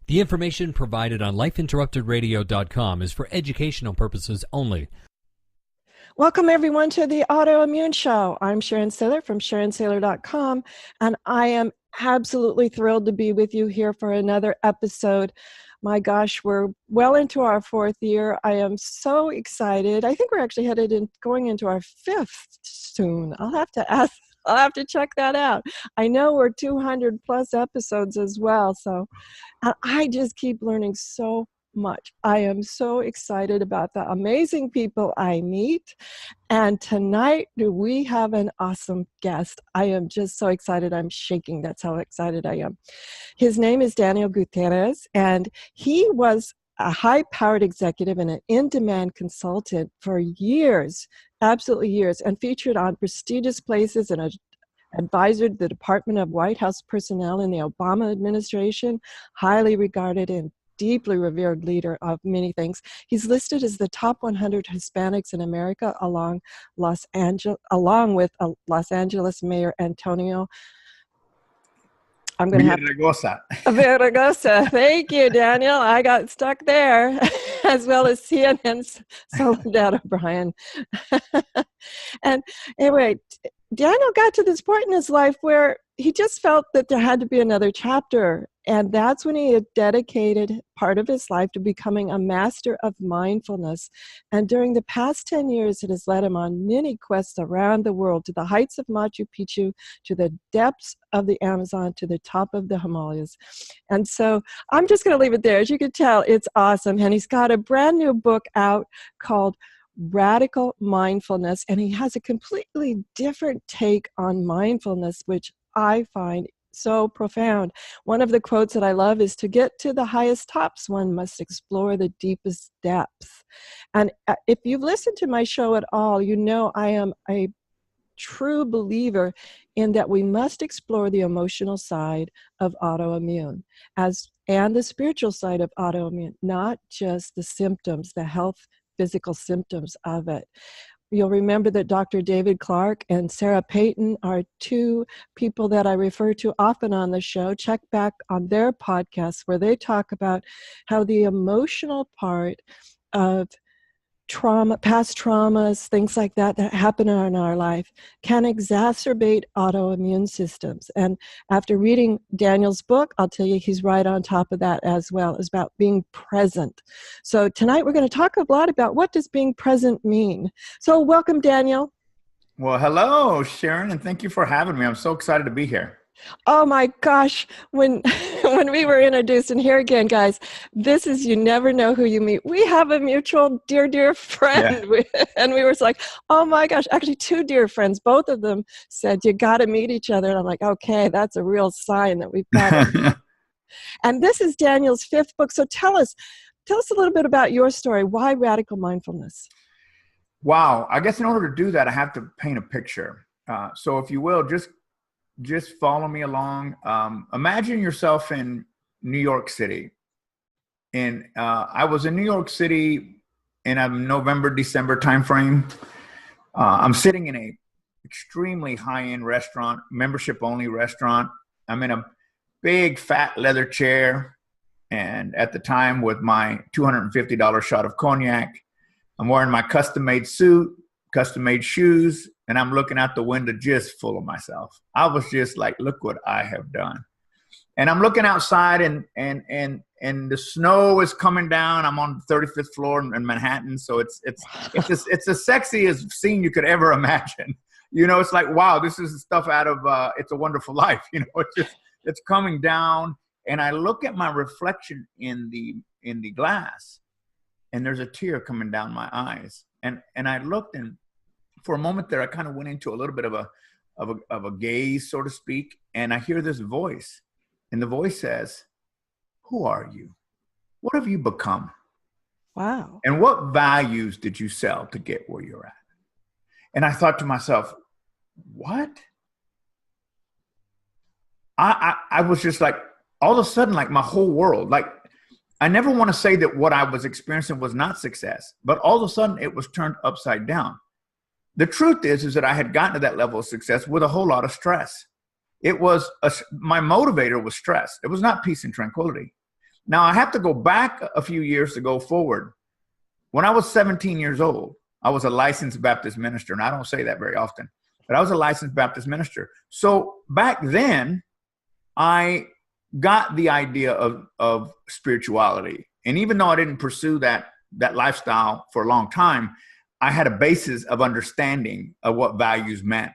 The information provided on lifeinterruptedradio.com is for educational purposes only. Welcome, everyone, to the Autoimmune Show. I'm Sharon Saylor from SharonSaylor.com, and I am absolutely thrilled to be with you here for another episode. My gosh, we're well into our fourth year. I am so excited. I think we're actually going into our fifth soon. I'll have to check that out. I know we're 200 plus episodes as well, so I just keep learning so much. I am so excited about the amazing people I meet. And tonight, we have an awesome guest. I am just so excited. I'm shaking. That's how excited I am. His name is Daniel Gutierrez, and he was a high-powered executive and an in-demand consultant for years, absolutely years, and featured on prestigious places and advisor to the Department of White House personnel in the Obama administration, highly regarded and deeply revered leader of many things. He's listed as the top 100 Hispanics in America, along with Los Angeles Mayor Antonio. I'm going to have Villaraigosa. Thank you, Daniel. I got stuck there, as well as CNN's Soledad O'Brien. And anyway, Daniel got to this point in his life where he just felt that there had to be another chapter. And that's when he had dedicated part of his life to becoming a master of mindfulness. And during the past 10 years, it has led him on many quests around the world, to the heights of Machu Picchu, to the depths of the Amazon, to the top of the Himalayas. And so I'm just going to leave it there. As you can tell, it's awesome. And he's got a brand new book out called Radical Mindfulness. And he has a completely different take on mindfulness, which I find so profound. One of the quotes that I love is, to get to the highest tops, one must explore the deepest depths. And if you've listened to my show at all, you know I am a true believer in that we must explore the emotional side of autoimmune and the spiritual side of autoimmune, not just the symptoms, the health, physical symptoms of it. You'll remember that Dr. David Clark and Sarah Payton are two people that I refer to often on the show. Check back on their podcasts where they talk about how the emotional part of trauma, past traumas, things like that happen in our life, can exacerbate autoimmune systems. And after reading Daniel's book, I'll tell you he's right on top of that as well. It's about being present. So tonight we're going to talk a lot about what does being present mean. So welcome, Daniel. Well, hello, Sharon, and thank you for having me. I'm so excited to be here. Oh my gosh, when we were introduced, and here again, guys, this is, you never know who you meet. We have a mutual dear friend, yeah. And we were like, oh my gosh, actually two dear friends, both of them said, you got to meet each other. And I'm like, okay, that's a real sign that we've got it. And this is Daniel's fifth book. So tell us a little bit about your story. Why Radical Mindfulness? Wow. I guess in order to do that, I have to paint a picture. So if you will, just follow me along. Imagine yourself in New York City. And I was in New York City in a November, December timeframe. I'm sitting in a extremely high-end restaurant, membership-only restaurant. I'm in a big, fat leather chair. And at the time, with my $250 shot of cognac, I'm wearing my custom-made suit, custom-made shoes, and I'm looking out the window just full of myself. I was just like, look what I have done. And I'm looking outside, and the snow is coming down. I'm on the 35th floor in Manhattan, so it's the sexiest scene you could ever imagine. You know, it's like, wow, this is stuff out of It's a Wonderful Life. You know, it's coming down, and I look at my reflection in the glass, and there's a tear coming down my eyes, and I looked, and for a moment there, I kind of went into a little bit of a gaze, so to speak, and I hear this voice, and the voice says, "Who are you? What have you become? Wow! And what values did you sell to get where you're at?" And I thought to myself, "What?" I was just like, all of a sudden, like my whole world, like I never want to say that what I was experiencing was not success, but all of a sudden it was turned upside down. The truth is that I had gotten to that level of success with a whole lot of stress. It was my motivator was stress. It was not peace and tranquility. Now, I have to go back a few years to go forward. When I was 17 years old, I was a licensed Baptist minister, and I don't say that very often, but I was a licensed Baptist minister. So back then, I got the idea of spirituality. And even though I didn't pursue that lifestyle for a long time, I had a basis of understanding of what values meant.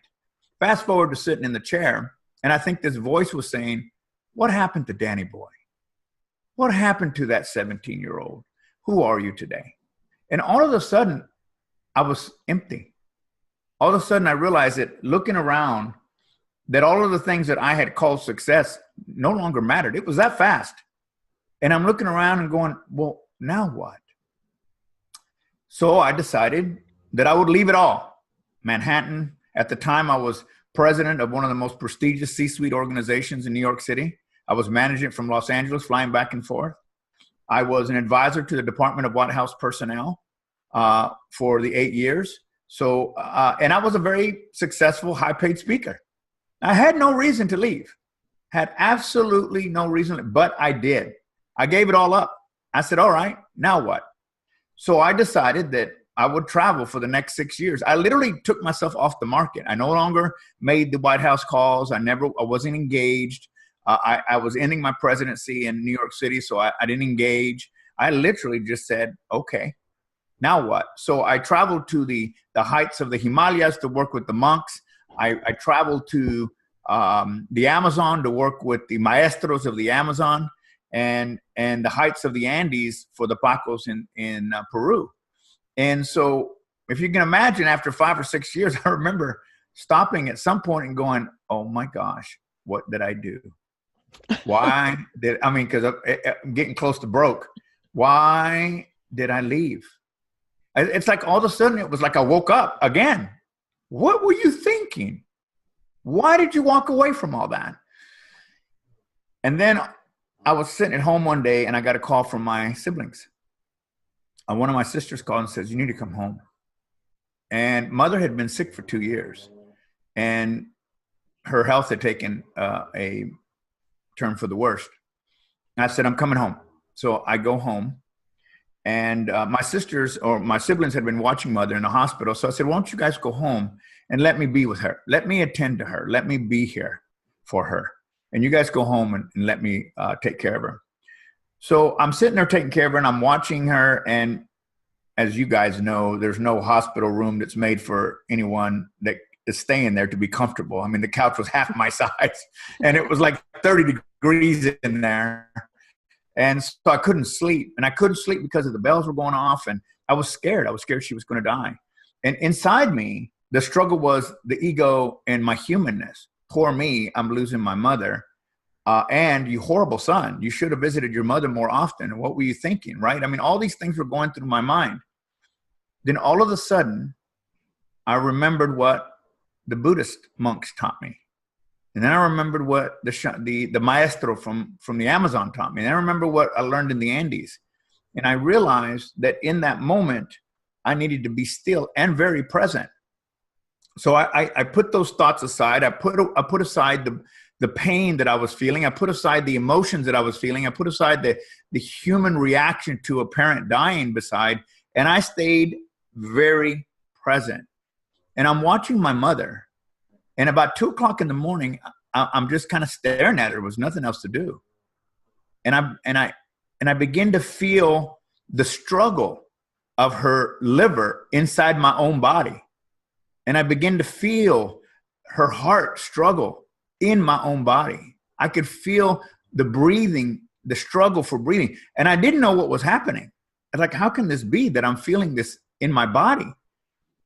Fast forward to sitting in the chair, and I think this voice was saying, what happened to Danny boy? What happened to that 17-year-old? Who are you today? And all of a sudden, I was empty. All of a sudden, I realized that looking around, that all of the things that I had called success no longer mattered. It was that fast. And I'm looking around and going, well, now what? So I decided that I would leave it all. Manhattan, at the time, I was president of one of the most prestigious C-suite organizations in New York City. I was managing it from Los Angeles, flying back and forth. I was an advisor to the Department of White House Personnel for the 8 years. So, and I was a very successful, high-paid speaker. I had no reason to leave, had absolutely no reason, but I did. I gave it all up. I said, all right, now what? So I decided that I would travel for the next 6 years. I literally took myself off the market. I no longer made the White House calls. I wasn't engaged. I was ending my presidency in New York City, so I didn't engage. I literally just said, okay, now what? So I traveled to the heights of the Himalayas to work with the monks. I traveled to the Amazon to work with the maestros of the Amazon and the heights of the Andes for the Pacos in Peru. And so if you can imagine, after 5 or 6 years, I remember stopping at some point and going, oh my gosh, what did I do? Because I'm getting close to broke. Why did I leave? It's like all of a sudden it was like I woke up again. What were you thinking? Why did you walk away from all that? And then I was sitting at home one day and I got a call from my siblings. One of my sisters called and says, you need to come home. And mother had been sick for 2 years and her health had taken a turn for the worst. And I said, I'm coming home. So I go home and my siblings had been watching mother in the hospital. So I said, why don't you guys go home and let me be with her. Let me attend to her. Let me be here for her. And you guys go home and let me take care of her. So I'm sitting there taking care of her and I'm watching her. And as you guys know, there's no hospital room that's made for anyone that is staying there to be comfortable. I mean, the couch was half my size and it was like 30 degrees in there. And so I couldn't sleep, and I couldn't sleep because of the bells were going off and I was scared. I was scared she was going to die. And inside me, the struggle was the ego and my humanness. Poor me, I'm losing my mother. And you horrible son, you should have visited your mother more often. And what were you thinking, right? I mean, all these things were going through my mind. Then all of a sudden, I remembered what the Buddhist monks taught me. And then I remembered what the maestro from the Amazon taught me. And I remember what I learned in the Andes. And I realized that in that moment, I needed to be still and very present. So I put those thoughts aside. I put aside the pain that I was feeling. I put aside the emotions that I was feeling. I put aside the human reaction to a parent dying beside. And I stayed very present. And I'm watching my mother. And about 2 o'clock in the morning, I'm just kind of staring at her. There was nothing else to do. And I begin to feel the struggle of her liver inside my own body. And I begin to feel her heart struggle in my own body. I could feel the breathing, the struggle for breathing. And I didn't know what was happening. I was like, how can this be that I'm feeling this in my body?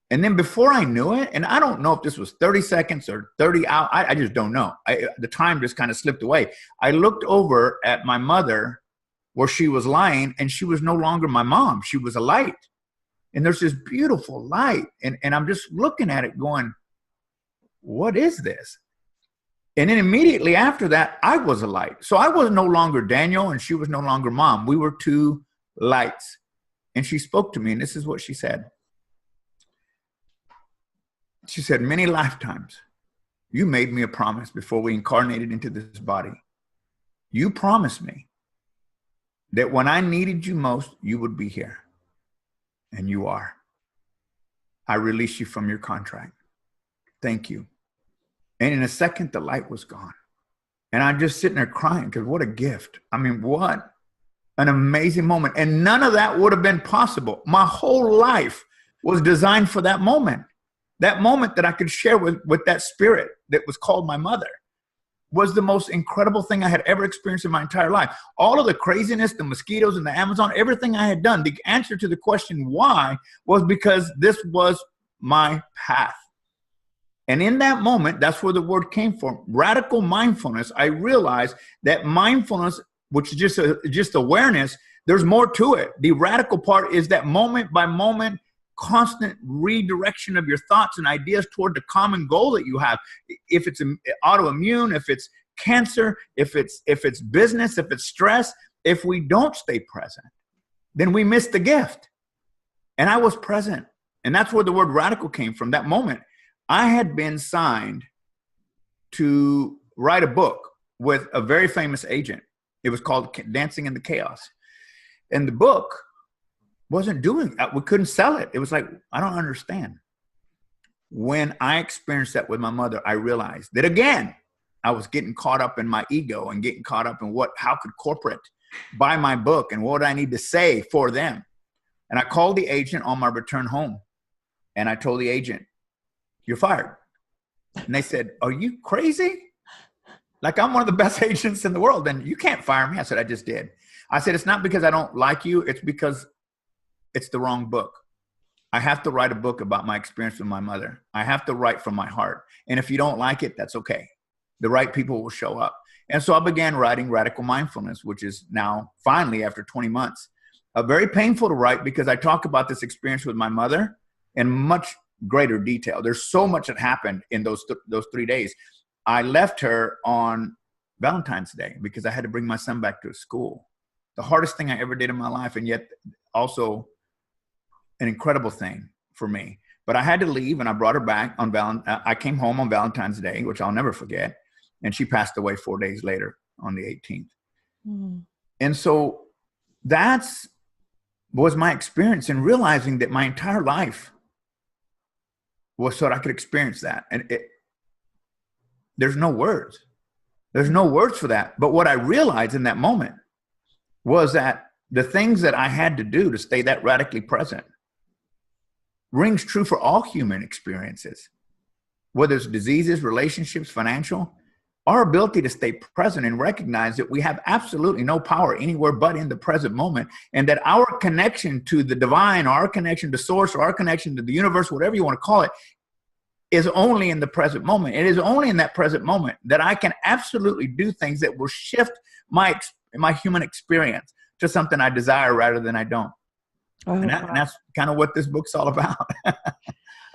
And then before I knew it, and I don't know if this was 30 seconds or 30 hours, I just don't know. The time just kind of slipped away. I looked over at my mother where she was lying, and she was no longer my mom. She was a light. And there's this beautiful light. And I'm just looking at it going, what is this? And then immediately after that, I was a light. So I was no longer Daniel, and she was no longer mom. We were two lights. And she spoke to me, and this is what she said. She said, many lifetimes, you made me a promise before we incarnated into this body. You promised me that when I needed you most, you would be here. And you are. I release you from your contract. Thank you. And in a second, the light was gone. And I'm just sitting there crying because what a gift. I mean, what an amazing moment. And none of that would have been possible. My whole life was designed for that moment that I could share with that spirit that was called my mother. Was the most incredible thing I had ever experienced in my entire life. All of the craziness, the mosquitoes and the Amazon, everything I had done, the answer to the question why was because this was my path. And in that moment, that's where the word came from. Radical mindfulness. I realized that mindfulness, which is just awareness, there's more to it. The radical part is that moment by moment, constant redirection of your thoughts and ideas toward the common goal that you have. If it's autoimmune, if it's cancer, if it's business, if it's stress, if we don't stay present, then we miss the gift. And I was present. And that's where the word radical came from. That moment, I had been signed to write a book with a very famous agent. It was called Dancing in the Chaos. And the book wasn't doing that. We couldn't sell it. It was like, I don't understand. When I experienced that with my mother, I realized that again, I was getting caught up in my ego and getting caught up in how could corporate buy my book and what I need to say for them. And I called the agent on my return home and I told the agent, you're fired. And they said, are you crazy? Like I'm one of the best agents in the world and you can't fire me. I said, I just did. I said, it's not because I don't like you. It's because it's the wrong book. I have to write a book about my experience with my mother. I have to write from my heart. And if you don't like it, that's okay. The right people will show up. And so I began writing Radical Mindfulness, which is now finally after 20 months, very painful to write because I talk about this experience with my mother in much greater detail. There's so much that happened in those 3 days. I left her on Valentine's Day because I had to bring my son back to school. The hardest thing I ever did in my life, and yet also an incredible thing for me. But I had to leave and I brought her back on I came home on Valentine's Day, which I'll never forget. And she passed away 4 days later on the 18th. Mm. And so was my experience in realizing that my entire life was so that I could experience that. And there's no words. There's no words for that. But what I realized in that moment was that the things that I had to do to stay that radically present rings true for all human experiences, whether it's diseases, relationships, financial. Our ability to stay present and recognize that we have absolutely no power anywhere but in the present moment, and that our connection to the divine, or our connection to source, or our connection to the universe, whatever you want to call it, is only in the present moment. It is only in that present moment that I can absolutely do things that will shift my human experience to something I desire rather than I don't. Oh, and that's kind of what this book's all about.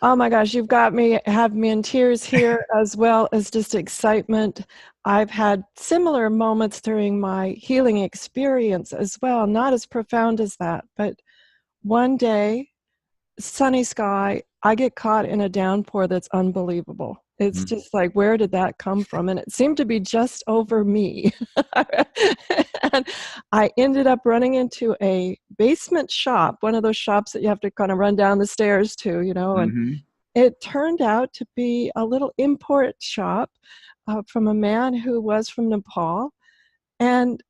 Oh my gosh, you've got me, have me in tears here as well as just excitement. I've had similar moments during my healing experience as well, not as profound as that, but one day, sunny sky, I get caught in a downpour that's unbelievable. It's just like, where did that come from? And it seemed to be just over me. And I ended up running into a basement shop, one of those shops that you have to kind of run down the stairs to, and it turned out to be a little import shop from a man who was from Nepal. And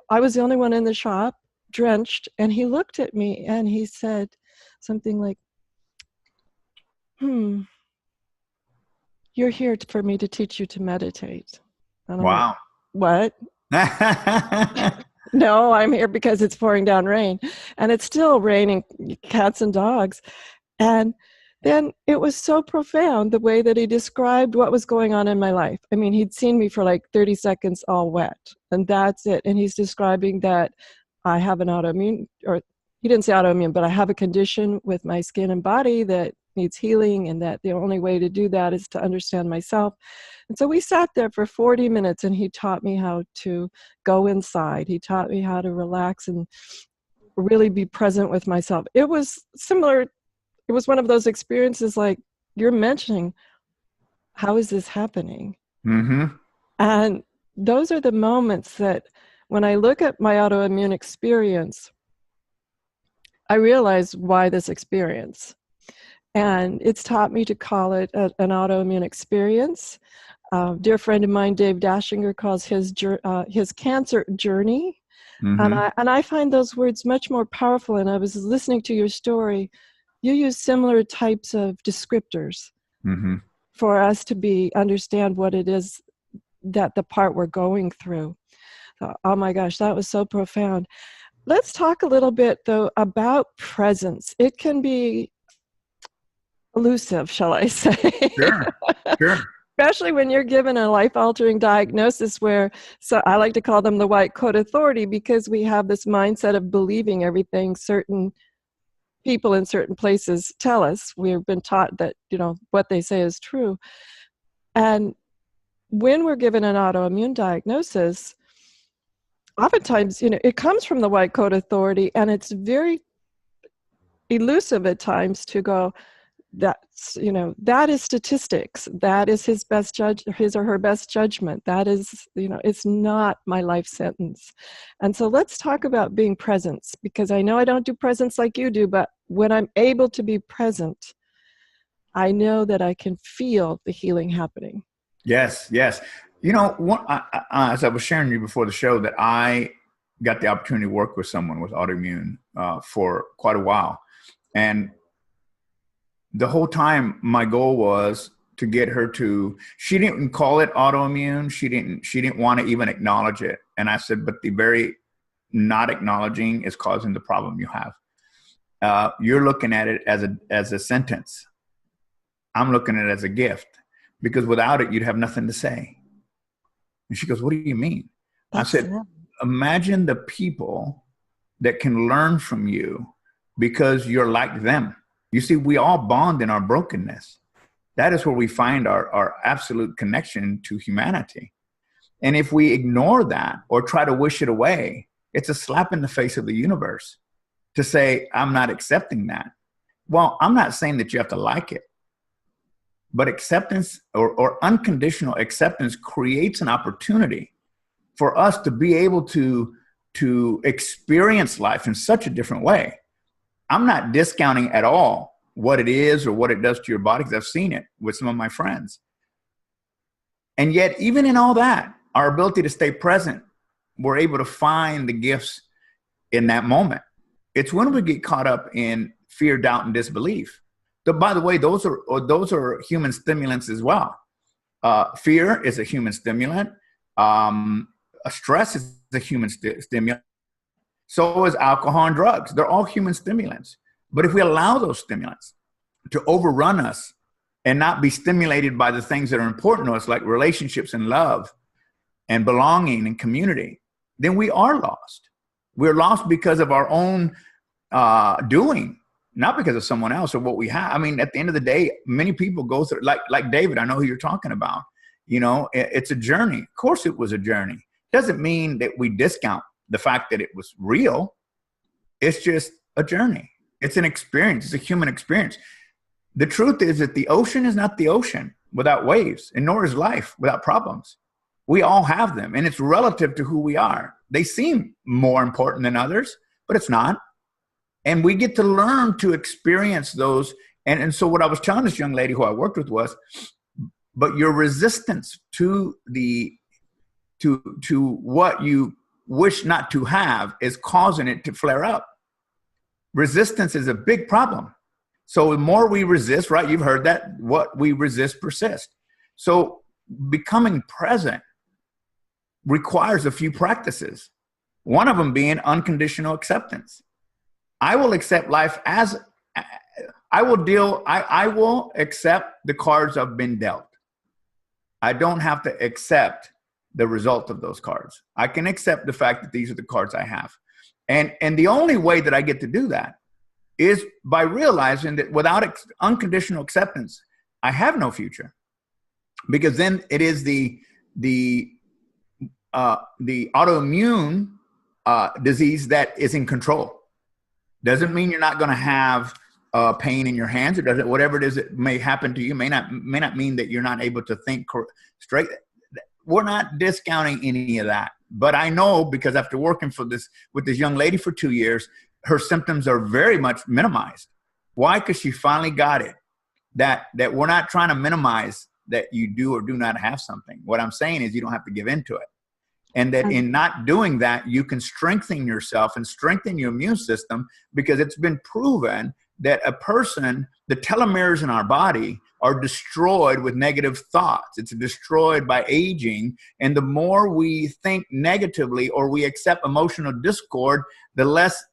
I was the only one in the shop, drenched, and he looked at me and he said something like, you're here for me to teach you to meditate. And I'm wow. Like, what? No, I'm here because it's pouring down rain. And it's still raining cats and dogs. And then it was so profound the way that he described what was going on in my life. I mean, he'd seen me for like 30 seconds all wet, and that's it. And he's describing that I have an autoimmune, or he didn't say autoimmune, but I have a condition with my skin and body that needs healing, and that the only way to do that is to understand myself. And so we sat there for 40 minutes and he taught me how to go inside. He taught me how to relax and really be present with myself. It was similar. It was one of those experiences like you're mentioning. How is this happening? Mm-hmm. And those are the moments that when I look at my autoimmune experience, I realize why this experience. And it's taught me to call it an autoimmune experience. Dear friend of mine, Dave Dashinger, calls his cancer journey. Mm-hmm. And I find those words much more powerful. And I was listening to your story. You use similar types of descriptors Mm-hmm. for us to understand what it is that the part we're going through. Oh my gosh, that was so profound. Let's talk a little bit, though, about presence. It can be elusive, shall I say. Sure. Especially when you're given a life-altering diagnosis so I like to call them the white coat authority, because we have this mindset of believing everything certain people in certain places tell us. We've been taught that, what they say is true. And when we're given an autoimmune diagnosis, oftentimes, it comes from the white coat authority, and it's very elusive at times to go, that is statistics. That is his or her best judgment. That is, it's not my life sentence. And so let's talk about being present, because I know I don't do presence like you do, but when I'm able to be present, I know that I can feel the healing happening. Yes. As I was sharing you before the show, that I got the opportunity to work with someone with autoimmune for quite a while. And the whole time my goal was to get her she didn't call it autoimmune. She didn't want to even acknowledge it. And I said, but the very not acknowledging is causing the problem you have. You're looking at it as a sentence. I'm looking at it as a gift, because without it, you'd have nothing to say. And she goes, what do you mean? I said, imagine the people that can learn from you because you're like them. You see, we all bond in our brokenness. That is where we find our absolute connection to humanity. And if we ignore that or try to wish it away, it's a slap in the face of the universe to say, I'm not accepting that. Well, I'm not saying that you have to like it, but acceptance or unconditional acceptance creates an opportunity for us to be able to experience life in such a different way. I'm not discounting at all what it is or what it does to your body, because I've seen it with some of my friends. And yet, even in all that, our ability to stay present, we're able to find the gifts in that moment. It's when we get caught up in fear, doubt, and disbelief. By the way, those are human stimulants as well. Fear is a human stimulant. Stress is a human stimulant. So is alcohol and drugs. They're all human stimulants. But if we allow those stimulants to overrun us and not be stimulated by the things that are important to us, like relationships and love and belonging and community, then we are lost. We're lost because of our own doing, not because of someone else or what we have. I mean, at the end of the day, many people go through, like David, I know who you're talking about. It's a journey. Of course it was a journey. Doesn't mean that we discount the fact that it was real. It's just a journey. It's an experience. It's a human experience. The truth is that the ocean is not the ocean without waves, and nor is life without problems. We all have them, and it's relative to who we are. They seem more important than others, but it's not. And we get to learn to experience those. And so what I was telling this young lady who I worked with was, but your resistance to what you wish not to have is causing it to flare up. Resistance is a big problem. So the more we resist, right? You've heard that, what we resist persists. So becoming present requires a few practices. One of them being unconditional acceptance. I will accept life as I will accept the cards I've been dealt. I don't have to accept the result of those cards. I can accept the fact that these are the cards I have. And the only way that I get to do that is by realizing that without unconditional acceptance, I have no future. Because then it is the autoimmune disease that is in control. Doesn't mean you're not going to have pain in your hands. It doesn't. Whatever it is that may happen to you may not mean that you're not able to think straight. We're not discounting any of that. But I know, because after working with this young lady for 2 years, her symptoms are very much minimized. Why? Because she finally got it. That we're not trying to minimize that you do or do not have something. What I'm saying is you don't have to give in to it. And that in not doing that, you can strengthen yourself and strengthen your immune system, because it's been proven that the telomeres in our body are destroyed with negative thoughts. It's destroyed by aging. And the more we think negatively or we accept emotional discord, the less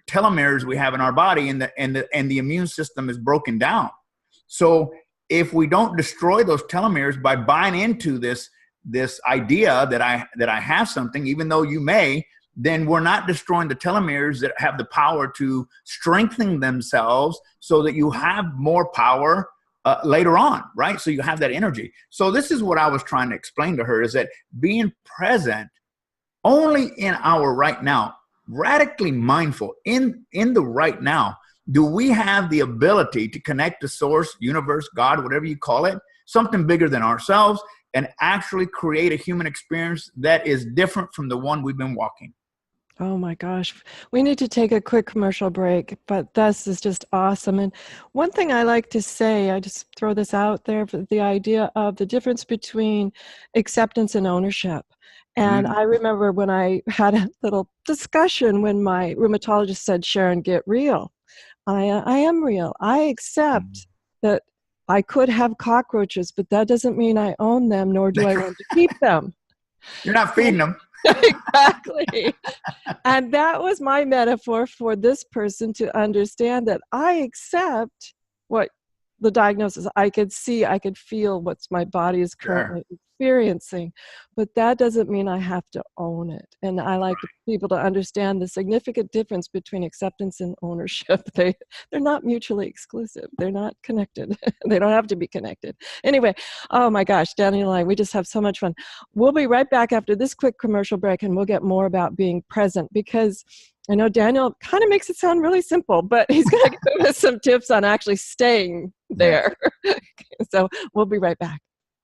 telomeres we have in our body, and the immune system is broken down. So if we don't destroy those telomeres by buying into this idea that I have something, even though you may, then we're not destroying the telomeres that have the power to strengthen themselves so that you have more power later on, right? So you have that energy. So this is what I was trying to explain to her, is that being present only in our right now, radically mindful in the right now, do we have the ability to connect to source, universe, God, whatever you call it, something bigger than ourselves, and actually create a human experience that is different from the one we've been walking. Oh my gosh. We need to take a quick commercial break, but this is just awesome. And one thing I like to say, I just throw this out there, for the idea of the difference between acceptance and ownership. And I remember when I had a little discussion when my rheumatologist said, Sharon, get real. I am real. I accept that I could have cockroaches, but that doesn't mean I own them, nor do I want to keep them. You're not feeding them. Exactly. And that was my metaphor for this person to understand that I accept what the diagnosis, I could see, I could feel what my body is currently experiencing, but that doesn't mean I have to own it. And I like people to understand the significant difference between acceptance and ownership. They're not mutually exclusive. They're not connected. They don't have to be connected. Anyway, oh my gosh, Daniel and I, we just have so much fun. We'll be right back after this quick commercial break, and we'll get more about being present, because I know Daniel kind of makes it sound really simple, but he's going to give us some tips on actually staying there. So we'll be right back.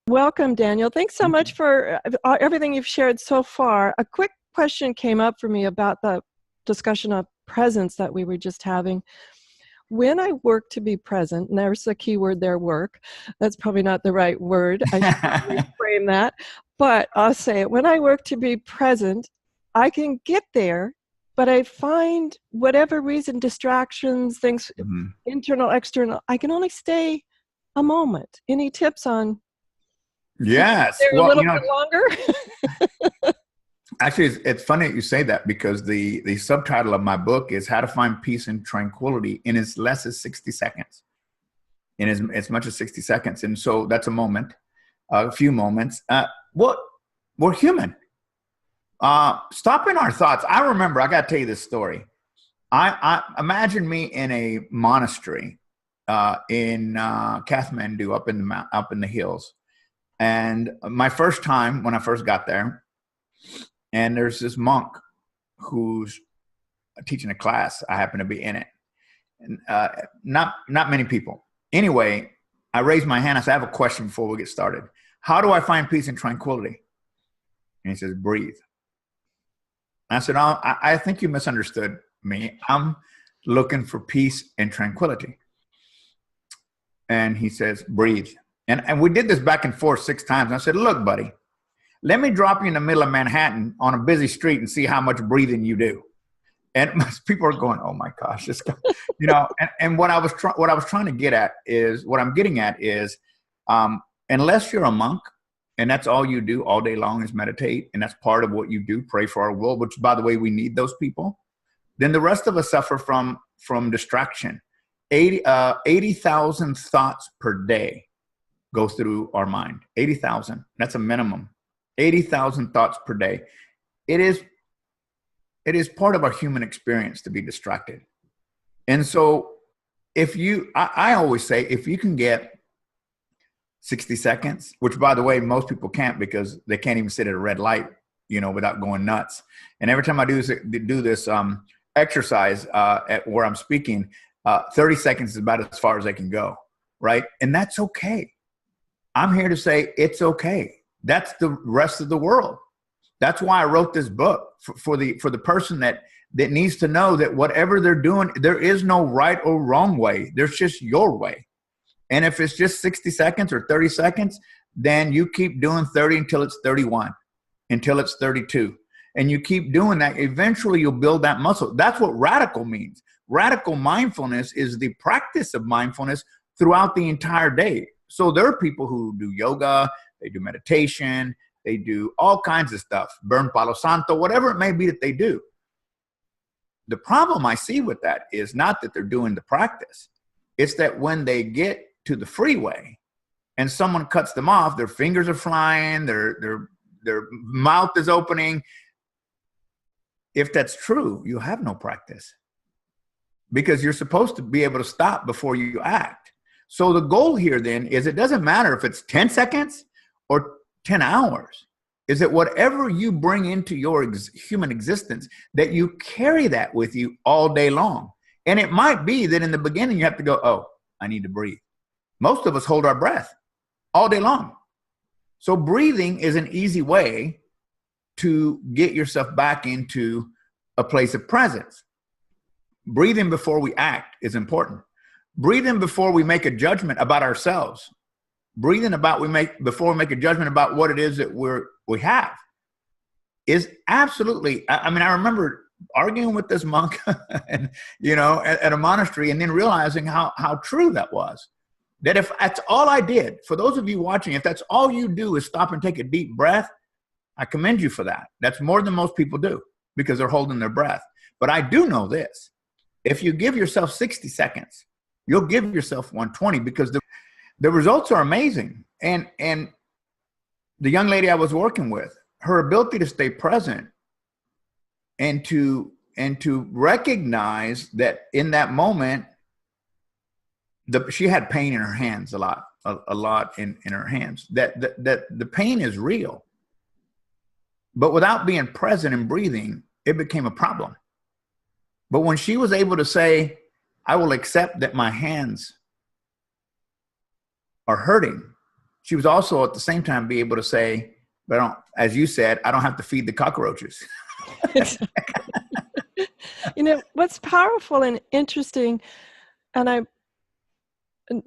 Welcome, Daniel. Thanks so much for everything you've shared so far. A quick question came up for me about the discussion of presence that we were just having. When I work to be present, and there's the key word there, work. That's probably not the right word. I should reframe that. But I'll say it. When I work to be present, I can get there, but I find whatever reason, distractions, things, internal, external, I can only stay a moment. Any tips on Yes. a little bit longer? Actually, it's funny that you say that, because the subtitle of my book is How to Find Peace and Tranquility in as less as 60 seconds. In as much as 60 seconds. And so that's a moment, a few moments. We're human. Stopping our thoughts. I remember, I got to tell you this story. I imagine me in a monastery in Kathmandu, up in the hills. And my first time when I first got there, and there's this monk who's teaching a class. I happen to be in it, and not many people. Anyway, I raised my hand. I said, I have a question before we get started. How do I find peace and tranquility? And he says, breathe. I said, oh, I think you misunderstood me. I'm looking for peace and tranquility. And he says, breathe. And we did this back and forth 6 times. I said, look, buddy, let me drop you in the middle of Manhattan on a busy street and see how much breathing you do. And people are going, oh my gosh, this guy, and what I was trying to get at is, what I'm getting at is, unless you're a monk and that's all you do all day long is meditate, and that's part of what you do, pray for our world, which, by the way, we need those people, then the rest of us suffer from distraction. 80,000 thoughts per day go through our mind. 80,000. That's a minimum. 80,000 thoughts per day. It is part of our human experience to be distracted. And so I always say, if you can get 60 seconds, which, by the way, most people can't, because they can't even sit at a red light, without going nuts. And every time I do this exercise at where I'm speaking, 30 seconds is about as far as I can go, right? And that's okay. I'm here to say it's okay. That's the rest of the world. That's why I wrote this book for the person that needs to know that whatever they're doing, there is no right or wrong way. There's just your way. And if it's just 60 seconds or 30 seconds, then you keep doing 30 until it's 31, until it's 32. And you keep doing that. Eventually you'll build that muscle. That's what radical means. Radical mindfulness is the practice of mindfulness throughout the entire day. So there are people who do yoga, they do meditation, they do all kinds of stuff, burn Palo Santo, whatever it may be that they do. The problem I see with that is not that they're doing the practice. It's that when they get to the freeway and someone cuts them off, their fingers are flying, their mouth is opening. If that's true, you have no practice, because you're supposed to be able to stop before you act. So the goal here then is, it doesn't matter if it's 10 seconds or 10 hours, is that whatever you bring into your human existence, that you carry that with you all day long. And it might be that in the beginning you have to go, oh, I need to breathe. Most of us hold our breath all day long. So breathing is an easy way to get yourself back into a place of presence. Breathing before we act is important. Breathing before we make a judgment about ourselves. Breathing before we make a judgment about what it is that we have is absolutely. I mean, I remember arguing with this monk and, at a monastery, and then realizing how true that was. That if that's all I did, for those of you watching, if that's all you do is stop and take a deep breath, I commend you for that. That's more than most people do, because they're holding their breath. But I do know this: if you give yourself 60 seconds, you'll give yourself 120, because the results are amazing. And the young lady I was working with, her ability to stay present and to recognize that in that moment, she had pain in her hands a lot in her hands, that the pain is real. But without being present and breathing, it became a problem. But when she was able to say, I will accept that my hands are hurting, she was also at the same time be able to say, but as you said, I don't have to feed the cockroaches. What's powerful and interesting, and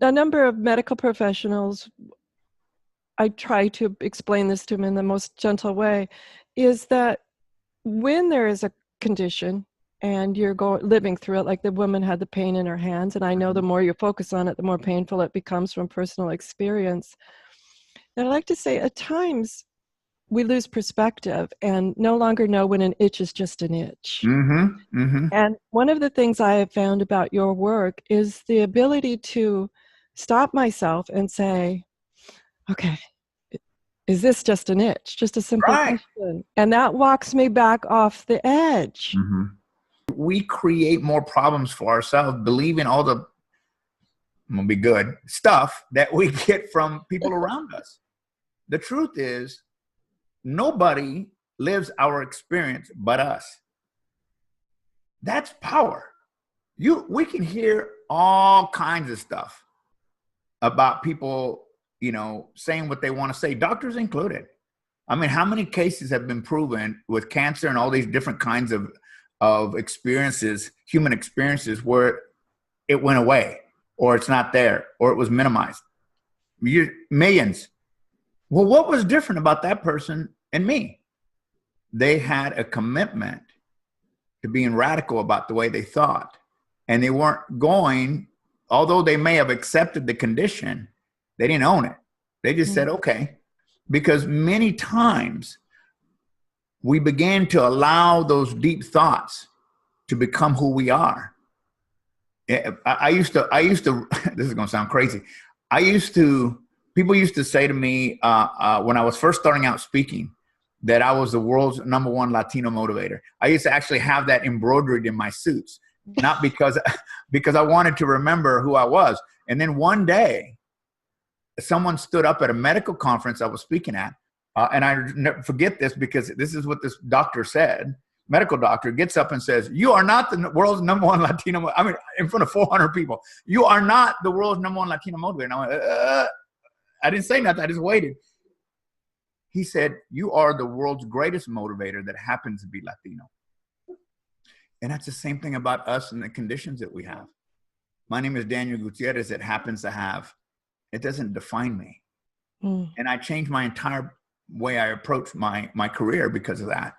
a number of medical professionals, I try to explain this to them in the most gentle way, is that when there is a condition and you're living through it, like the woman had the pain in her hands, and I know the more you focus on it, the more painful it becomes from personal experience. And I like to say, at times we lose perspective and no longer know when an itch is just an itch. Mm-hmm, mm-hmm. And one of the things I have found about your work is the ability to stop myself and say, okay, is this just an itch? Just a simple question. And that walks me back off the edge. Mm-hmm. We create more problems for ourselves, believing all the, I'm gonna be good, stuff that we get from people around us. The truth is, nobody lives our experience but us. That's power. We can hear all kinds of stuff about people, saying what they want to say, doctors included. I mean, how many cases have been proven with cancer and all these different kinds of experiences, human experiences, where it went away, or it's not there, or it was minimized? Millions. Well, what was different about that person and me? They had a commitment to being radical about the way they thought. And they weren't going, although they may have accepted the condition, they didn't own it. They just said, okay. Because many times we begin to allow those deep thoughts to become who we are. I used to, this is going to sound crazy. People used to say to me when I was first starting out speaking, that I was the world's #1 Latino motivator. I used to actually have that embroidered in my suits, not because I wanted to remember who I was. And then one day, someone stood up at a medical conference I was speaking at, and I never forget this, because this is what this doctor said. Medical doctor gets up and says, "You are not the world's #1 Latino." I mean, in front of 400 people, "You are not the world's #1 Latino motivator." And I went, I didn't say nothing. I just waited. He said, you are the world's greatest motivator that happens to be Latino. And that's the same thing about us and the conditions that we have. My name is Daniel Gutierrez. It happens to have, it doesn't define me. And I changed my entire way I approach my career because of that.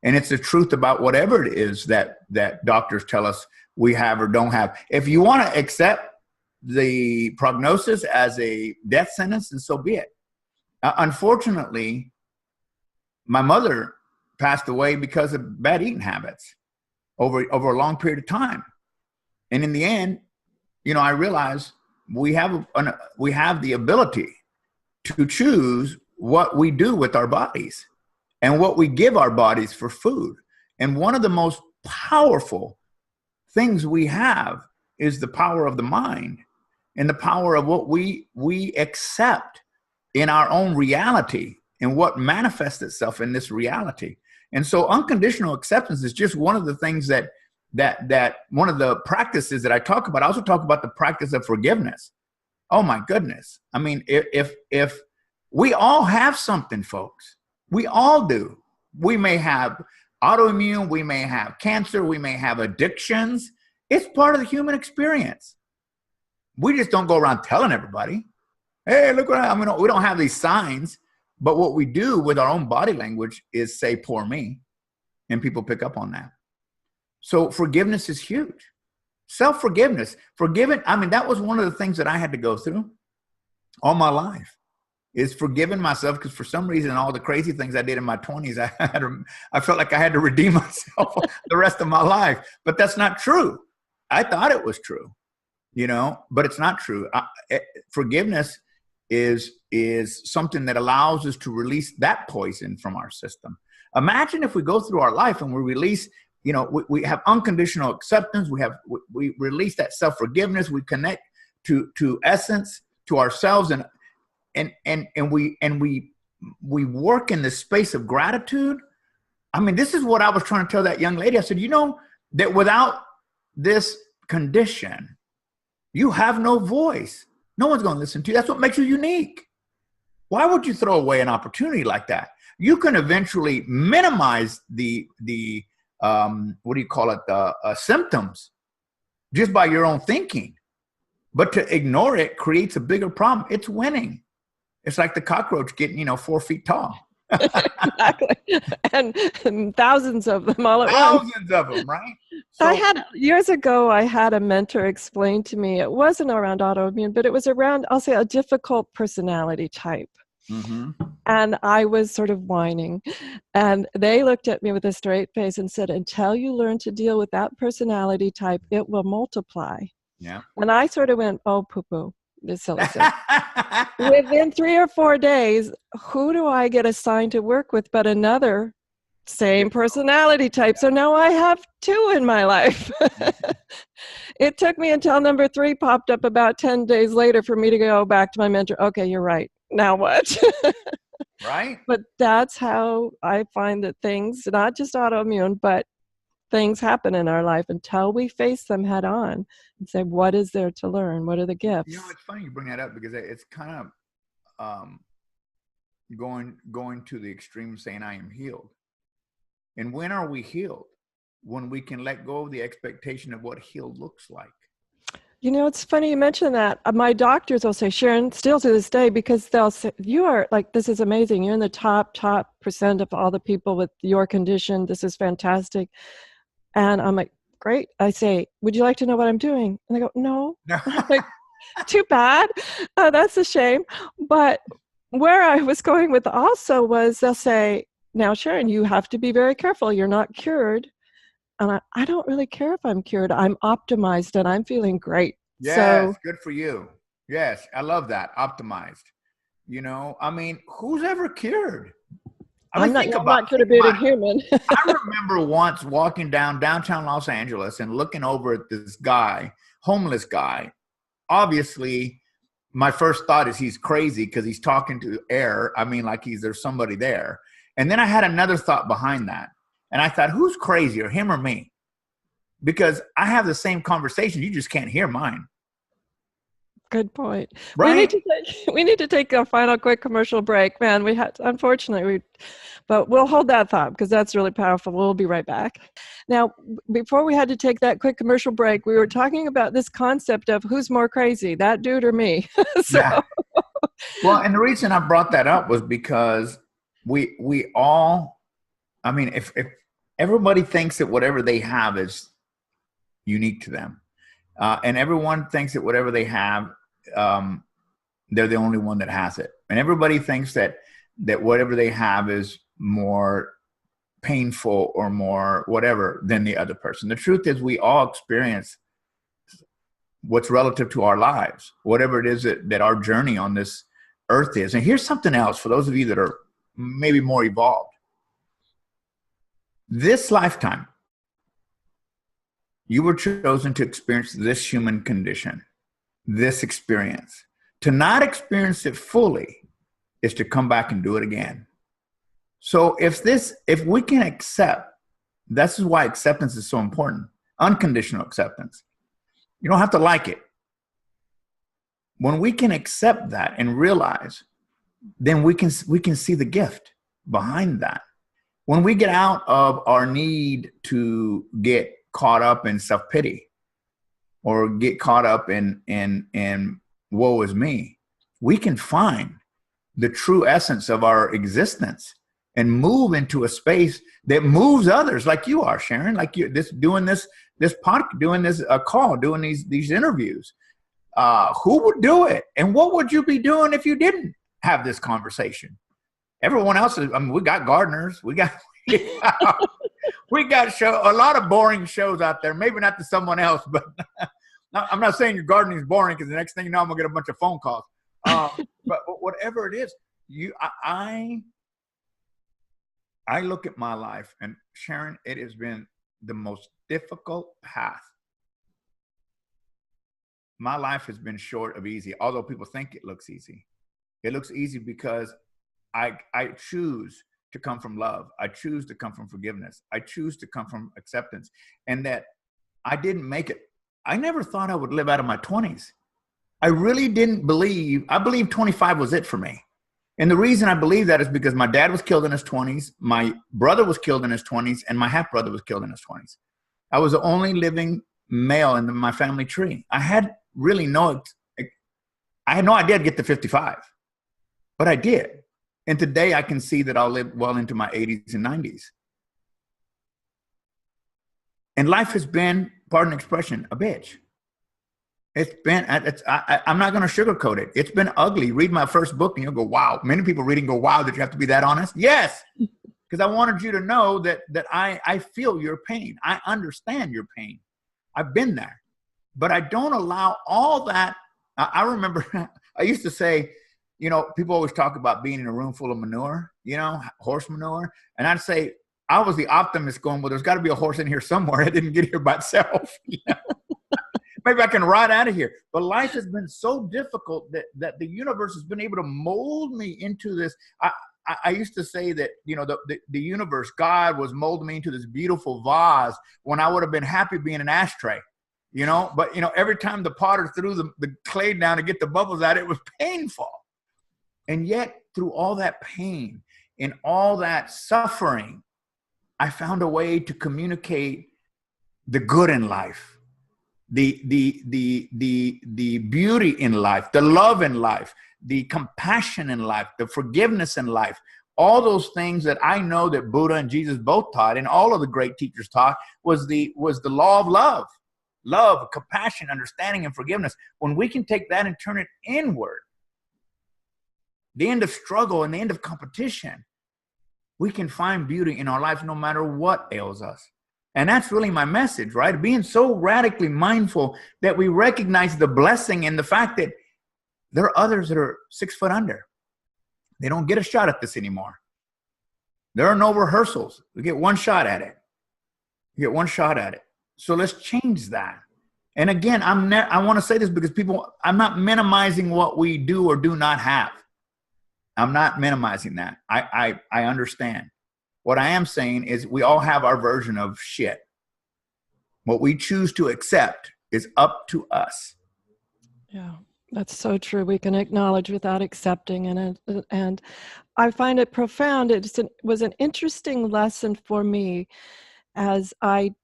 And it's the truth about whatever it is that doctors tell us we have or don't have. If you want to accept the prognosis as a death sentence, then so be it. Unfortunately, my mother passed away because of bad eating habits over a long period of time. And in the end, you know, I realized we have the ability to choose what we do with our bodies and what we give our bodies for food. And one of the most powerful things we have is the power of the mind and the power of what we accept in our own reality and what manifests itself in this reality. And so unconditional acceptance is just one of the things that one of the practices that I talk about. I also talk about the practice of forgiveness. Oh my goodness. I mean, if we all have something, folks, we all do. We may have autoimmune, we may have cancer, we may have addictions. It's part of the human experience. We just don't go around telling everybody, hey, look what I mean. We don't have these signs, but what we do with our own body language is say, poor me. And people pick up on that. So forgiveness is huge. Self-forgiveness. I mean, that was one of the things that I had to go through all my life, is forgiving myself, because for some reason, all the crazy things I did in my 20s, I felt like I had to redeem myself the rest of my life. But that's not true. I thought it was true, you know, but it's not true. Forgiveness is something that allows us to release that poison from our system. Imagine if we go through our life and we release, you know, we have unconditional acceptance. We release that self-forgiveness. We connect to essence, to ourselves, and we work in the space of gratitude. I mean, this is what I was trying to tell that young lady. I said, you know, that without this condition, you have no voice. No one's going to listen to you. That's what makes you unique. Why would you throw away an opportunity like that? You can eventually minimize the what do you call it? The symptoms just by your own thinking. But to ignore it creates a bigger problem. It's winning. It's like the cockroach getting, 4 feet tall. Exactly. And thousands of them all at once. Thousands of them, right? So, years ago, I had a mentor explain to me, it wasn't around autoimmune, but it was around, I'll say, a difficult personality type. mm-hmm. And I was sort of whining. And they looked at me with a straight face and said, until you learn to deal with that personality type, it will multiply. Yeah. And I sort of went, oh, poo-poo. This silly stuff. Within 3 or 4 days, who do I get assigned to work with but another same personality type? So now I have 2 in my life. It took me until number 3 popped up about 10 days later for me to go back to my mentor. Okay, you're right. Now what? Right. But that's how I find that things, not just autoimmune, but things happen in our life until we face them head on and say, what is there to learn? What are the gifts? It's funny you bring that up, because it's kind of going to the extreme of saying I am healed. And when are we healed? When we can let go of the expectation of what healed looks like. It's funny you mention that. My doctors will say, Sharon, still to this day, because they'll say, you are like, this is amazing. You're in the top % of all the people with your condition. This is fantastic. And I'm like, great. I say, would you like to know what I'm doing? And they go, no. I'm like, too bad. That's a shame. But where I was going with also was they'll say, now, Sharon, you have to be very careful. You're not cured. And I don't really care if I'm cured. I'm optimized and I'm feeling great. Yes, so, good for you. Yes, I love that. Optimized. I mean, who's ever cured? I'm not cured of being a human. I remember once walking downtown Los Angeles and looking over at this guy, homeless guy. Obviously, my first thought is he's crazy because he's talking to air. I mean, like there's somebody there. And then I had another thought behind that. And I thought, who's crazier, him or me? Because I have the same conversation. You just can't hear mine. Good point. Right? We need to take a final quick commercial break. Man, unfortunately, but we'll hold that thought because that's really powerful. We'll be right back. Now, before we had to take that quick commercial break, we were talking about this concept of who's more crazy, that dude or me. So, Yeah. Well, and the reason I brought that up was because we all, I mean, if everybody thinks that whatever they have is unique to them, and everyone thinks that whatever they have, they're the only one that has it, and everybody thinks that whatever they have is more painful or more whatever than the other person. The truth is, we all experience what's relative to our lives, whatever it is that our journey on this earth is. And here's something else for those of you that are maybe more evolved. This lifetime, you were chosen to experience this human condition, this experience. To not experience it fully is to come back and do it again. So if we can accept, this is why acceptance is so important, unconditional acceptance. You don't have to like it. When we can accept that and realize, then we can see the gift behind that. When we get out of our need to get caught up in self-pity or get caught up in woe is me, we can find the true essence of our existence and move into a space that moves others, like you are, Sharon, like you doing this call, doing these interviews. Who would do it? And what would you be doing if you didn't have this conversation? Everyone else is, I mean, we got gardeners, we got a lot of boring shows out there, maybe not to someone else, but I'm not saying your gardening is boring, because the next thing you know, I'm gonna get a bunch of phone calls. But whatever it is, I look at my life, and Sharon, it has been the most difficult path. My life has been short of easy, although people think it looks easy. It looks easy because I choose to come from love. I choose to come from forgiveness. I choose to come from acceptance. And that I didn't make it. I never thought I would live out of my 20s. I really didn't believe. I believed 25 was it for me. And the reason I believe that is because my dad was killed in his 20s, my brother was killed in his 20s, and my half-brother was killed in his 20s. I was the only living male in my family tree. I had no idea I'd get to 55, but I did. And today I can see that I'll live well into my 80s and 90s. And life has been, pardon the expression, a bitch. I'm not going to sugarcoat it. It's been ugly. Read my first book and you'll go, wow. Many people reading go, wow, did you have to be that honest? Yes. Because I wanted you to know that I feel your pain. I understand your pain. I've been there. But I don't allow all that. I remember I used to say, people always talk about being in a room full of manure, horse manure. And I'd say, I was the optimist going, well, there's got to be a horse in here somewhere. It didn't get here by itself. Maybe I can ride out of here. But life has been so difficult that the universe has been able to mold me into this. I used to say that, the universe, God was molding me into this beautiful vase when I would have been happy being an ashtray, but, every time the potter threw the clay down to get the bubbles out, it was painful. And yet through all that pain and all that suffering, I found a way to communicate the good in life. The beauty in life, the love in life, the compassion in life, the forgiveness in life, all those things that I know that Buddha and Jesus both taught, and all of the great teachers taught, was the law of love, compassion, understanding, and forgiveness. When we can take that and turn it inward, the end of struggle and the end of competition, we can find beauty in our lives no matter what ails us. And that's really my message, right? Being so radically mindful that we recognize the blessing and the fact that there are others that are 6 foot under. They don't get a shot at this anymore. There are no rehearsals. We get one shot at it. You get one shot at it. So let's change that. And again, I want to say this because I'm not minimizing what we do or do not have. I'm not minimizing that. I understand. What I am saying is we all have our version of shit. What we choose to accept is up to us. Yeah. That's so true. We can acknowledge without accepting, and I find it profound. It was an interesting lesson for me as I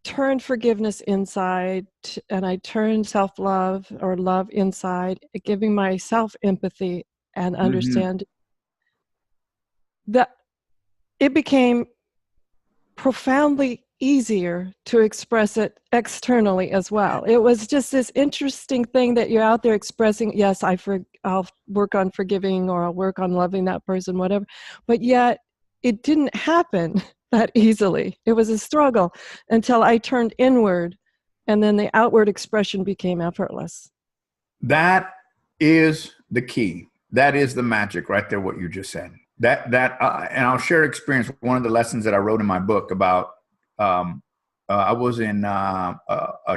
turned forgiveness inside and I turned self-love or love inside, giving myself empathy and Mm-hmm. understand that it became profoundly easier to express it externally as well. It was just this interesting thing that you're out there expressing, yes, I'll work on forgiving or I'll work on loving that person, whatever. But yet it didn't happen that easily. It was a struggle until I turned inward, and then the outward expression became effortless. That is the key. That is the magic right there, what you just said. And I'll share experience. One of the lessons that I wrote in my book about, I was in a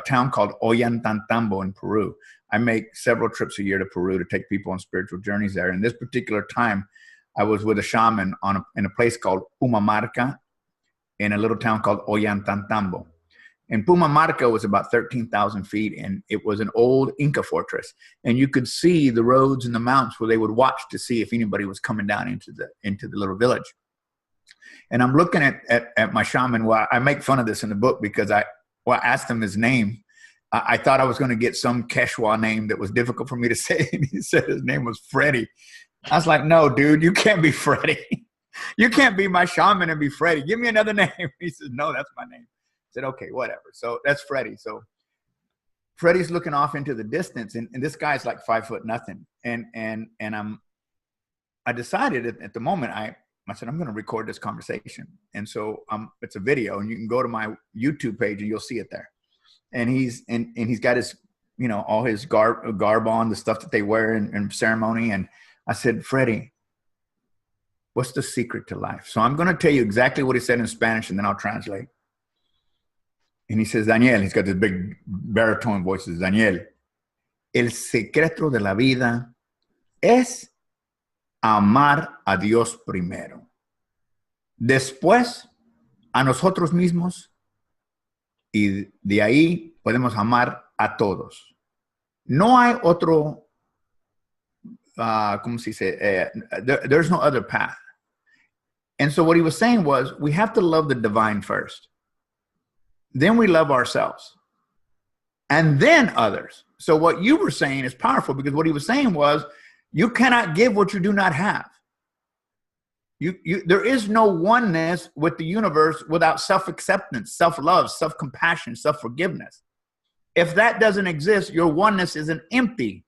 town called Ollantaytambo in Peru. I make several trips a year to Peru to take people on spiritual journeys there. And this particular time, I was with a shaman in a place called Pumamarca in a little town called Ollantaytambo. And Pumamarca was about 13,000 feet, and it was an old Inca fortress. And you could see the roads and the mountains where they would watch to see if anybody was coming down into the little village. And I'm looking at my shaman. Well, I make fun of this in the book because I asked him his name. I thought I was going to get some Quechua name that was difficult for me to say. And he said his name was Freddie. I was like, no, dude, you can't be Freddie. You can't be my shaman and be Freddie. Give me another name. He said, no, that's my name. I said, okay, whatever. So that's Freddie. So Freddie's looking off into the distance, and this guy's like 5'0" nothing. And I decided at the moment, I said, I'm going to record this conversation. And so it's a video, and you can go to my YouTube page and you'll see it there. And he's got his, all his garb on, the stuff that they wear in ceremony. And I said, Freddie, what's the secret to life? So I'm going to tell you exactly what he said in Spanish, and then I'll translate. And he says, Daniel, he's got this big baritone voice, says, Daniel, el secreto de la vida es amar a Dios primero. Después a nosotros mismos, y de ahí podemos amar a todos. No hay otro, ¿cómo se dice? There's no other path. And so what he was saying was, we have to love the divine first. Then we love ourselves, and then others. So what you were saying is powerful, because what he was saying was, you cannot give what you do not have. There is no oneness with the universe without self-acceptance, self-love, self-compassion, self-forgiveness. If that doesn't exist, your oneness is an empty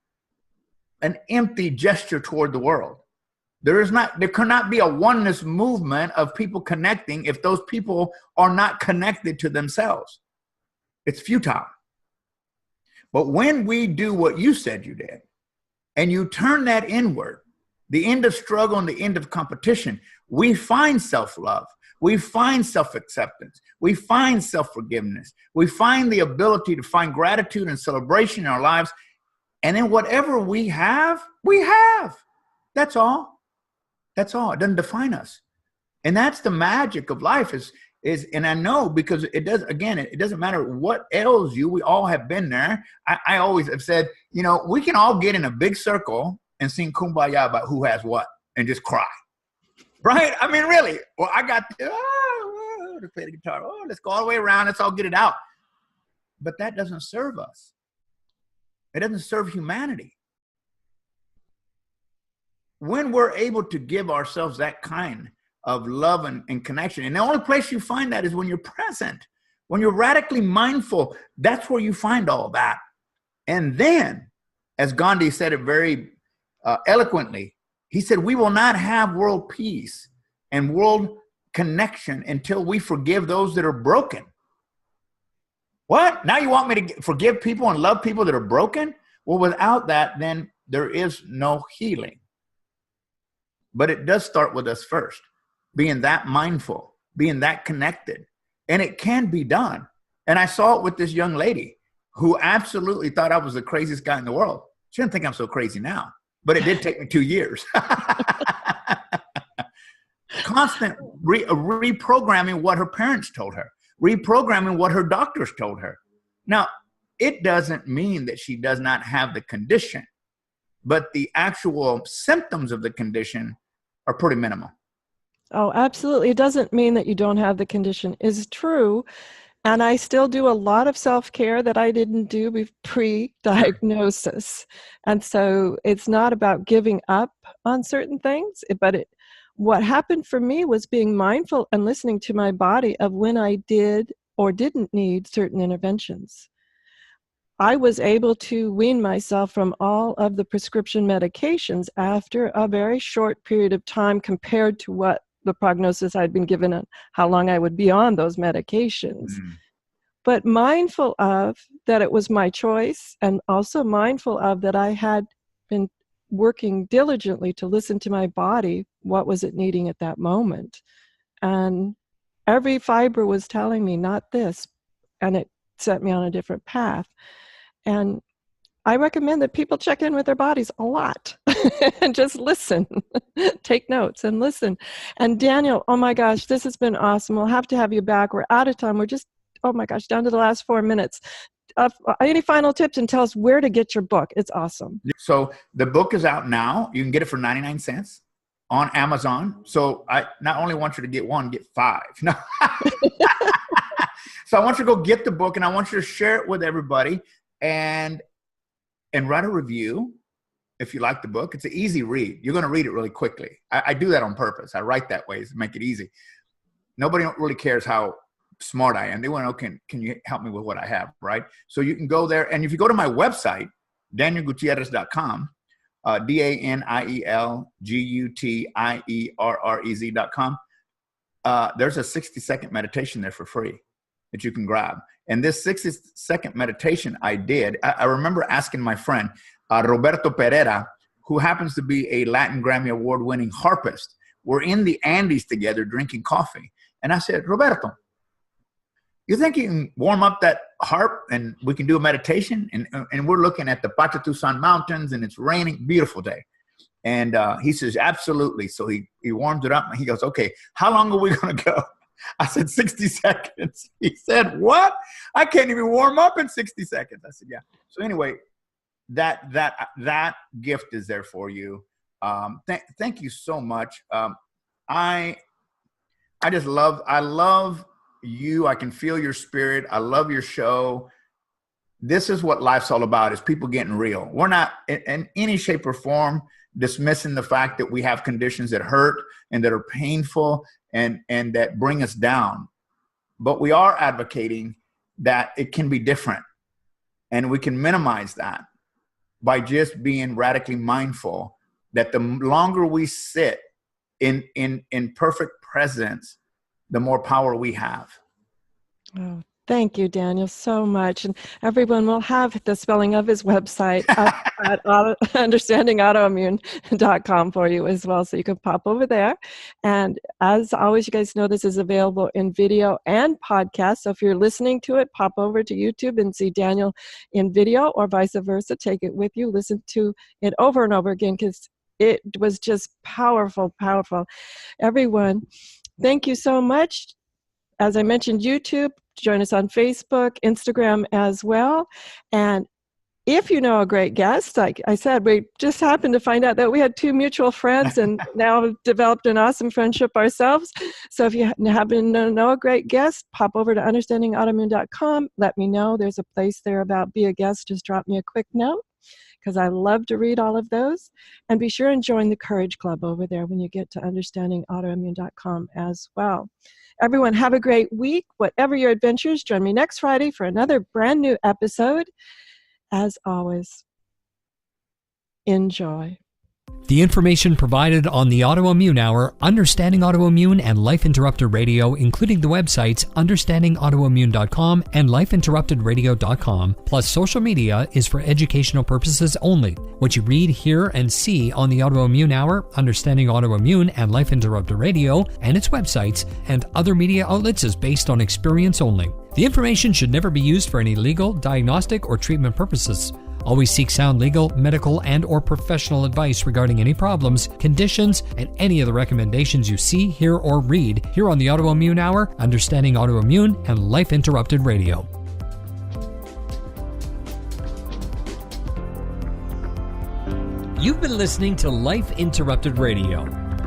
gesture toward the world. There cannot be a oneness movement of people connecting if those people are not connected to themselves. It's futile. But when we do what you said you did, and you turn that inward, the end of struggle and the end of competition, we find self-love. We find self-acceptance. We find self-forgiveness. We find the ability to find gratitude and celebration in our lives. And then whatever we have, we have. That's all. That's all. It doesn't define us. And that's the magic of life is, and I know, because it doesn't matter what ails you. We all have been there. I always have said, we can all get in a big circle and sing Kumbaya about who has what and just cry. Right? I mean, really. Well, I got to play the guitar. Oh, let's go all the way around. Let's all get it out. But that doesn't serve us. It doesn't serve humanity. When we're able to give ourselves that kind of love and connection, and the only place you find that is when you're present, when you're radically mindful, that's where you find all that. And then, as Gandhi said it very eloquently, he said, we will not have world peace and world connection until we forgive those that are broken. What? Now you want me to forgive people and love people that are broken? Well, without that, then there is no healing. But it does start with us first, being that mindful, being that connected. And it can be done. And I saw it with this young lady who absolutely thought I was the craziest guy in the world. She didn't think I'm so crazy now, but it did take me 2 years. Constant reprogramming what her parents told her, reprogramming what her doctors told her. Now, it doesn't mean that she does not have the condition. but the actual symptoms of the condition are pretty minimal. Oh, absolutely. It doesn't mean that you don't have the condition. Is true. And I still do a lot of self-care that I didn't do pre-diagnosis. And so it's not about giving up on certain things, but what happened for me was being mindful and listening to my body of when I did or didn't need certain interventions. I was able to wean myself from all of the prescription medications after a very short period of time compared to what the prognosis I'd been given and how long I would be on those medications. But mindful of that it was my choice, and also mindful of that I had been working diligently to listen to my body, what was it needing at that moment. And every fiber was telling me, not this, and it set me on a different path. And I recommend that people check in with their bodies a lot and just listen, take notes and listen. And Daniel, oh my gosh, this has been awesome. We'll have to have you back. We're out of time. We're just, oh my gosh, down to the last 4 minutes. Any final tips, and tell us where to get your book? It's awesome. So the book is out now. You can get it for 99 cents on Amazon. So I not only want you to get one, get 5. No. So I want you to go get the book, and I want you to share it with everybody and write a review if you like the book. It's an easy read. You're going to read it really quickly. I do that on purpose. I write that way to make it easy. Nobody really cares how smart I am. They want to know, can you help me with what I have, right? So you can go there. And if you go to my website, DanielGutierrez.com, DanielGutierrez.com, there's a 60-second meditation there for free that you can grab. And this 60-second meditation I did, I remember asking my friend, Roberto Pereira, who happens to be a Latin Grammy Award-winning harpist. We're in the Andes together drinking coffee. And I said, Roberto, you think you can warm up that harp and we can do a meditation? And we're looking at the Pachatusan Mountains and it's raining, beautiful day. And he says, absolutely. So he warms it up and he goes, okay, how long are we going to go? I said, 60 seconds. He said, what? I can't even warm up in 60 seconds. I said, yeah. So anyway, that gift is there for you. Thank you so much. I love you. I can feel your spirit. I love your show. This is what life's all about, is people getting real. We're not in any shape or form dismissing the fact that we have conditions that hurt and that are painful and that bring us down. But we are advocating that it can be different, and we can minimize that by just being radically mindful that the longer we sit in perfect presence, the more power we have. Oh, thank you, Daniel, so much. And everyone will have the spelling of his website up at understandingautoimmune.com for you as well. So you can pop over there. And as always, you guys know this is available in video and podcast. So if you're listening to it, pop over to YouTube and see Daniel in video, or vice versa. Take it with you. Listen to it over and over again, because it was just powerful, powerful. Everyone, thank you so much. As I mentioned, YouTube, join us on Facebook, Instagram as well. And if you know a great guest, like I said, we just happened to find out that we had 2 mutual friends and now developed an awesome friendship ourselves. So if you happen to know a great guest, pop over to understandingautoimmune.com. Let me know. There's a place there about be a guest. Just drop me a quick note, because I love to read all of those. And be sure and join the Courage Club over there when you get to understandingautoimmune.com as well. Everyone, have a great week. Whatever your adventures, join me next Friday for another brand new episode. As always, enjoy. The information provided on the Autoimmune Hour, Understanding Autoimmune, and Life Interrupted Radio, including the websites understandingautoimmune.com and lifeinterruptedradio.com, plus social media, is for educational purposes only. What you read, hear, and see on the Autoimmune Hour, Understanding Autoimmune, and Life Interrupted Radio, and its websites and other media outlets is based on experience only. The information should never be used for any legal, diagnostic, or treatment purposes. Always seek sound legal, medical, and or professional advice regarding any problems, conditions, and any of the recommendations you see, hear, or read here on the Autoimmune Hour, Understanding Autoimmune, and Life Interrupted Radio. You've been listening to Life Interrupted Radio.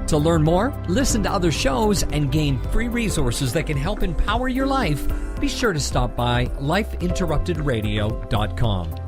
To learn more, listen to other shows, and gain free resources that can help empower your life, be sure to stop by lifeinterruptedradio.com.